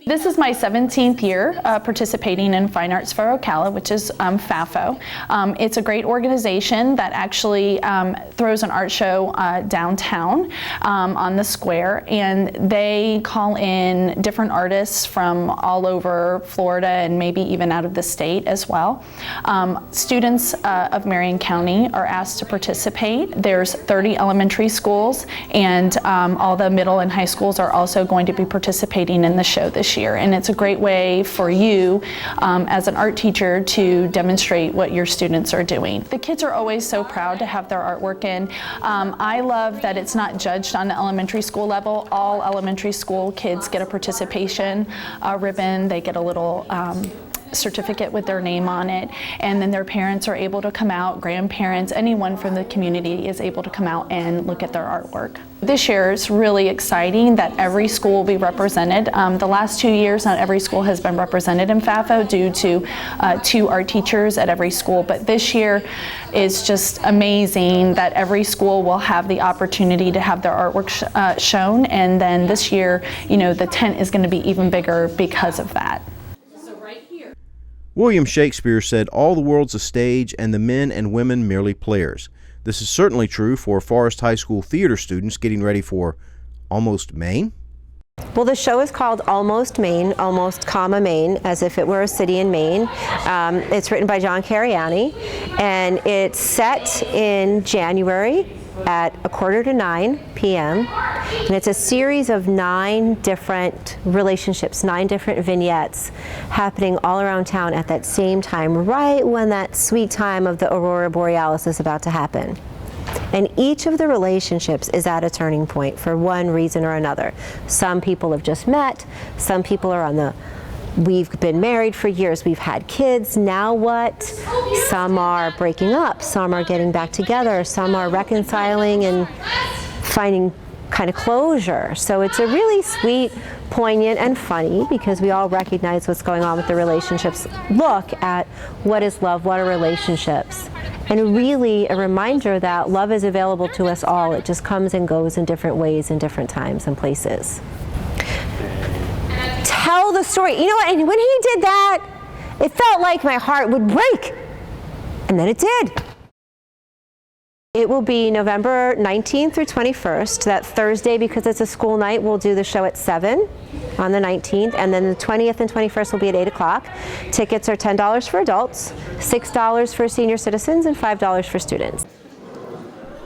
This is my 17th year participating in Fine Arts for Ocala, which is FAFO. It's a great organization that actually throws an art show downtown on the square, and they call in different artists from all over Florida and maybe even out of the state as well. Students of Marion County are asked to participate. There's 30 elementary schools, and all the middle and high schools are also going to be participating in the show this year, and it's a great way for you as an art teacher to demonstrate what your students are doing. The kids are always so proud to have their artwork in. I love that it's not judged on the elementary school level. All elementary school kids get a participation ribbon. They get a little certificate with their name on it, and then their parents are able to come out, grandparents, anyone from the community is able to come out and look at their artwork. This year is really exciting that every school will be represented. The last 2 years, not every school has been represented in FAFO due to 2 art teachers at every school, but this year is just amazing that every school will have the opportunity to have their artwork shown, and then this year, you know, the tent is going to be even bigger because of that. William Shakespeare said, "All the world's a stage, and the men and women merely players." This is certainly true for Forest High School theater students getting ready for Almost Maine. Well, the show is called Almost Maine, almost comma Maine, as if it were a city in Maine. It's written by John Cariani, and it's set in January at 8:45 p.m. And it's a series of 9 different relationships, 9 different vignettes happening all around town at that same time, right when that sweet time of the Aurora Borealis is about to happen. And each of the relationships is at a turning point for one reason or another. Some people have just met, some people are on the we've been married for years, we've had kids, now what? Some are breaking up, some are getting back together, some are reconciling and finding kind of closure. So it's a really sweet, poignant, and funny, because we all recognize what's going on with the relationships. Look at what is love, what are relationships? And really a reminder that love is available to us all. It just comes and goes in different ways, in different times and places. Tell the story. You know what, and when he did that, it felt like my heart would break. And then it did. It will be November 19th through 21st. That Thursday, because it's a school night, we'll do the show at 7 on the 19th, and then the 20th and 21st will be at 8 o'clock. Tickets are $10 for adults, $6 for senior citizens, and $5 for students.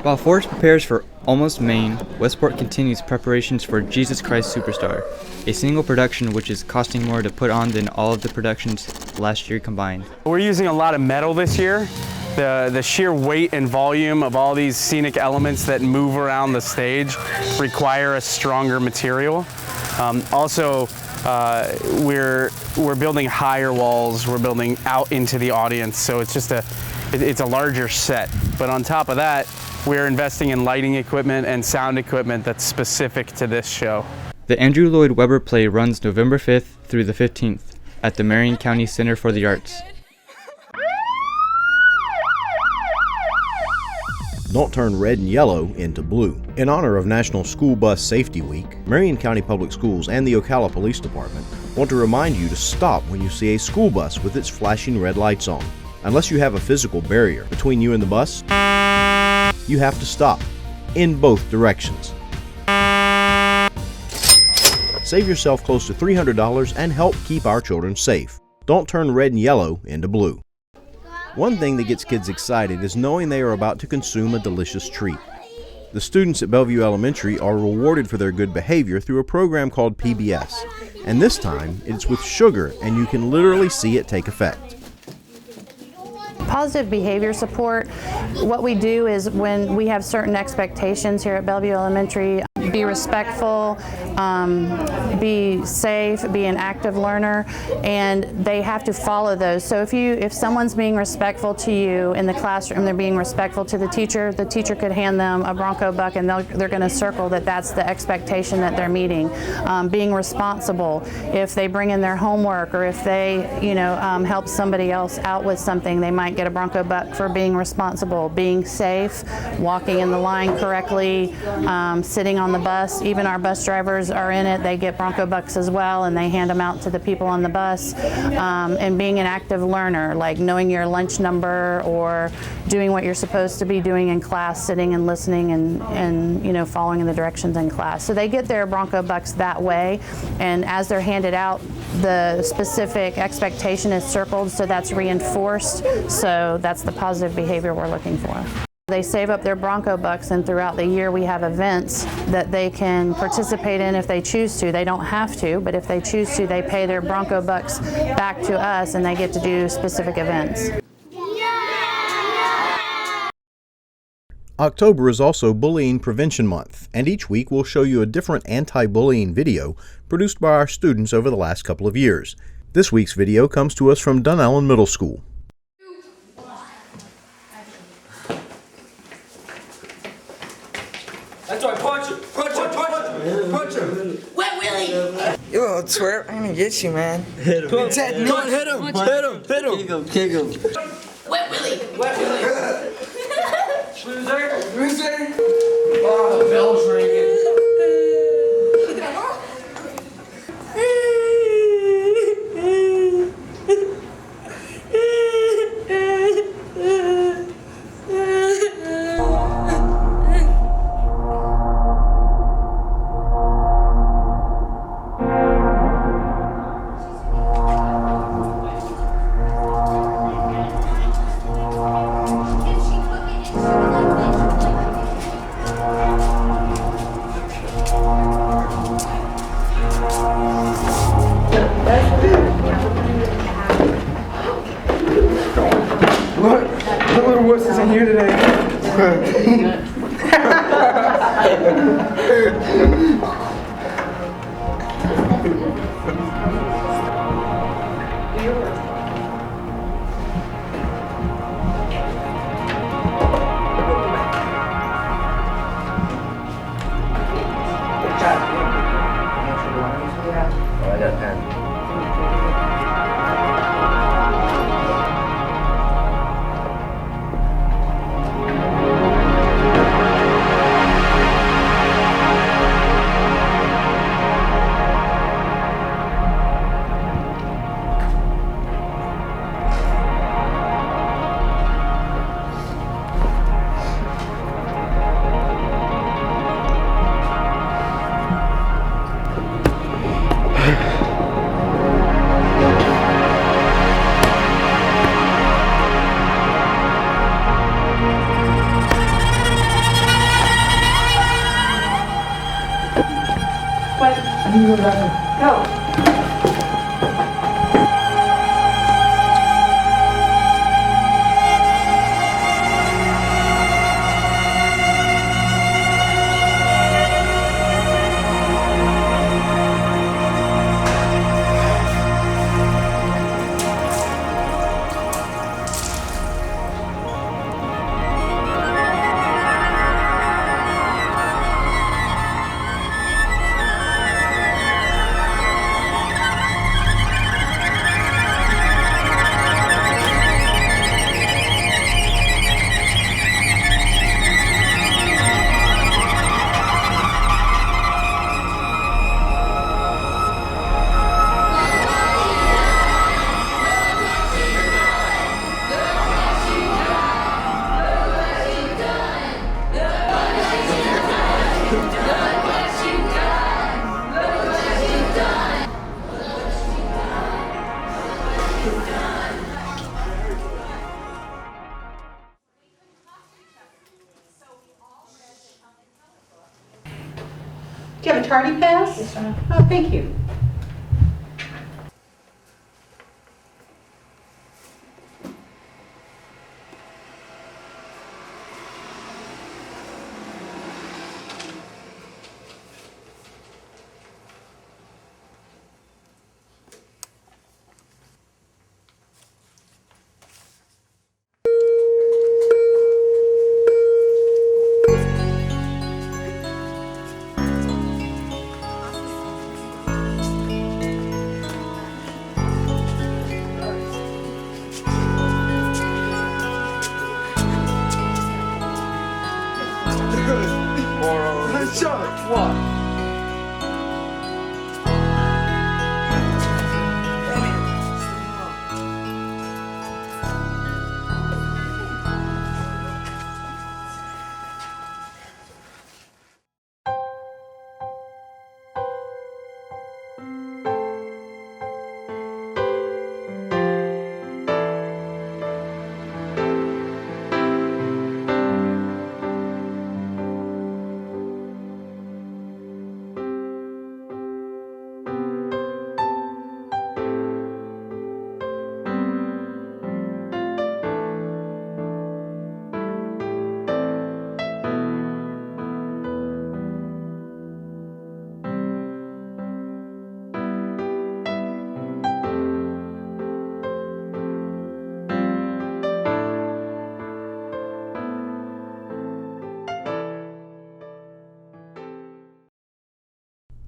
While Forest prepares for Almost Maine, Westport continues preparations for Jesus Christ Superstar, a single production which is costing more to put on than all of the productions last year combined. We're using a lot of metal this year. The sheer weight and volume of all these scenic elements that move around the stage require a stronger material. Also, we're building higher walls, we're building out into the audience, so it's just it's a larger set. But on top of that, we're investing in lighting equipment and sound equipment that's specific to this show. The Andrew Lloyd Webber play runs November 5th through the 15th at the Marion County Center for the Arts. Don't turn red and yellow into blue. In honor of National School Bus Safety Week, Marion County Public Schools and the Ocala Police Department want to remind you to stop when you see a school bus with its flashing red lights on. Unless you have a physical barrier between you and the bus, you have to stop in both directions. Save yourself close to $300 and help keep our children safe. Don't turn red and yellow into blue. One thing that gets kids excited is knowing they are about to consume a delicious treat. The students at Bellevue Elementary are rewarded for their good behavior through a program called PBS, and this time it's with sugar, and you can literally see it take effect. Positive behavior support, what we do is when we have certain expectations here at Bellevue Elementary, be respectful, be safe, be an active learner, and they have to follow those. So if someone's being respectful to you in the classroom, they're being respectful to the teacher could hand them a Bronco buck and they're going to circle that that's the expectation that they're meeting. Being responsible, if they bring in their homework or if they help somebody else out with something, they might get a Bronco buck for being responsible. Being safe, walking in the line correctly, sitting on the the bus. Even our bus drivers are in it. They get Bronco Bucks as well, and they hand them out to the people on the bus. And being an active learner, like knowing your lunch number or doing what you're supposed to be doing in class, sitting and listening and you know, following the directions in class. So they get their Bronco Bucks that way, and as they're handed out, the specific expectation is circled, so that's reinforced. So that's the positive behavior we're looking for. They save up their Bronco Bucks, and throughout the year we have events that they can participate in if they choose to. They don't have to, but if they choose to, they pay their Bronco Bucks back to us and they get to do specific events. October is also Bullying Prevention Month, and each week we'll show you a different anti-bullying video produced by our students over the last couple of years. This week's video comes to us from Dunallen Middle School. That's right, punch him! Punch him! Punch him! Punch him! Wet Willie! You little twerp, I'm gonna get you, man. Hit him! Come on, hit him! Hit him! Hit him! Kick him! Wet Willie! Wet Willie! Loser! Loser! Oh, the bell's ringing. Look, the little wuss is in here today. Oh, I got a pen. Do you have a tardy pass? Yes, ma'am. Oh, thank you.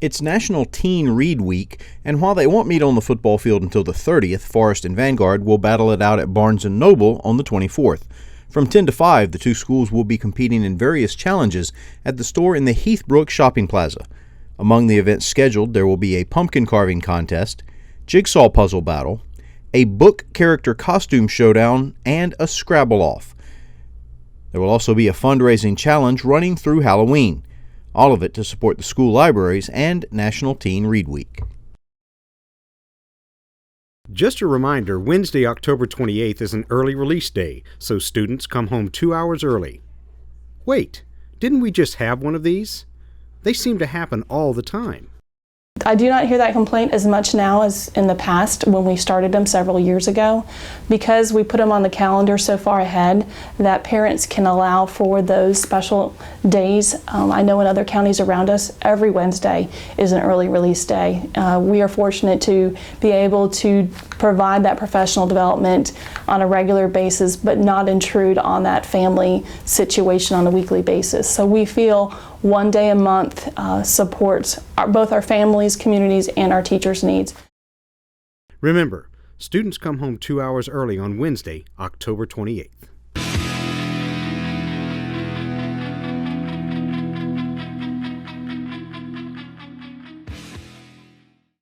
It's National Teen Read Week, and while they won't meet on the football field until the 30th, Forest and Vanguard will battle it out at Barnes & Noble on the 24th. From 10 to 5, the two schools will be competing in various challenges at the store in the Heathbrook Shopping Plaza. Among the events scheduled, there will be a pumpkin carving contest, jigsaw puzzle battle, a book character costume showdown, and a Scrabble-off. There will also be a fundraising challenge running through Halloween. All of it to support the school libraries and National Teen Read Week. Just a reminder, Wednesday, October 28th is an early release day, so students come home 2 hours early. Wait, didn't we just have one of these? They seem to happen all the time. I do not hear that complaint as much now as in the past when we started them several years ago, because we put them on the calendar so far ahead that parents can allow for those special days. I know in other counties around us, every Wednesday is an early release day. We are fortunate to be able to provide that professional development on a regular basis, but not intrude on that family situation on a weekly basis. So we feel one day a month supports both our families, communities, and our teachers' needs. Remember, students come home 2 hours early on Wednesday, October 28th.